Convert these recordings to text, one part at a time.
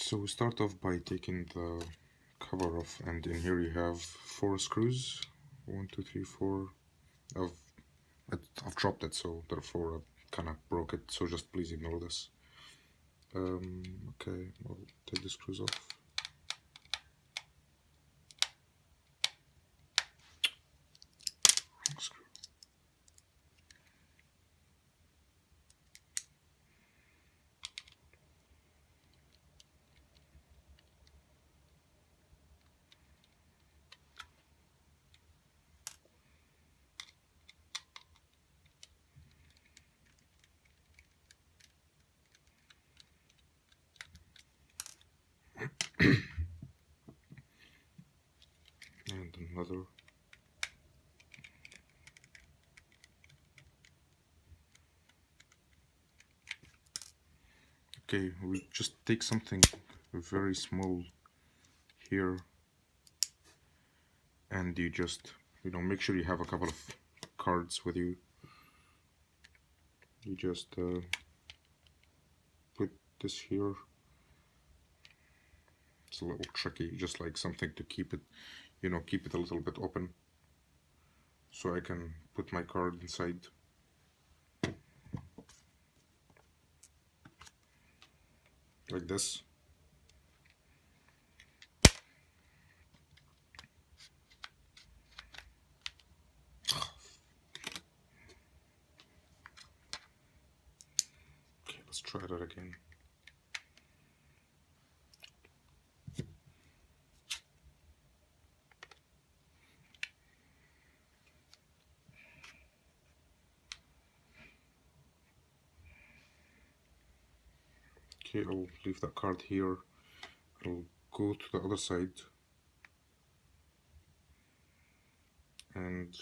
So we start off by taking the cover off, and in here you have 4 screws. 1, 2, 3, 4. I've dropped it, so therefore I kind of broke it, so just please ignore this. Okay, I'll take the screws off. Wrong screw. And another. Okay, we just take something very small here, and you just, make sure you have a couple of cards with you. You just put this here. It's a little tricky, just like something to keep it, keep it a little bit open, so I can put my card inside. Like this. Okay, let's try that again. Okay, I'll leave that card here. I'll go to the other side and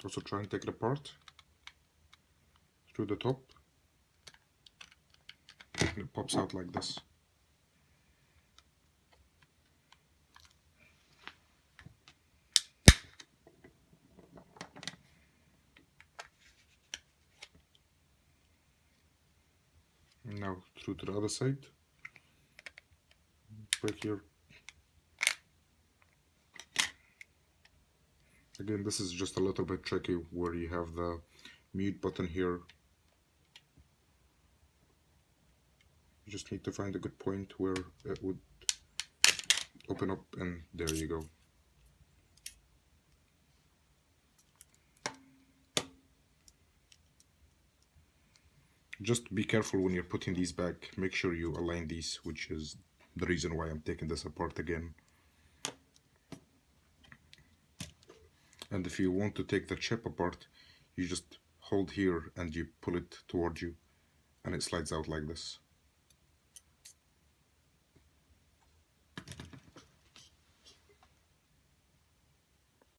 also try and take it apart through the top. And it pops out like this. Now through to the other side, break here. Again, this is just a little bit tricky where you have the mute button here. You just need to find a good point where it would open up, and there you go. Just be careful when you're putting these back. Make sure you align these, which is the reason why I'm taking this apart again. And if you want to take the chip apart, you just hold here and you pull it toward you, and it slides out like this.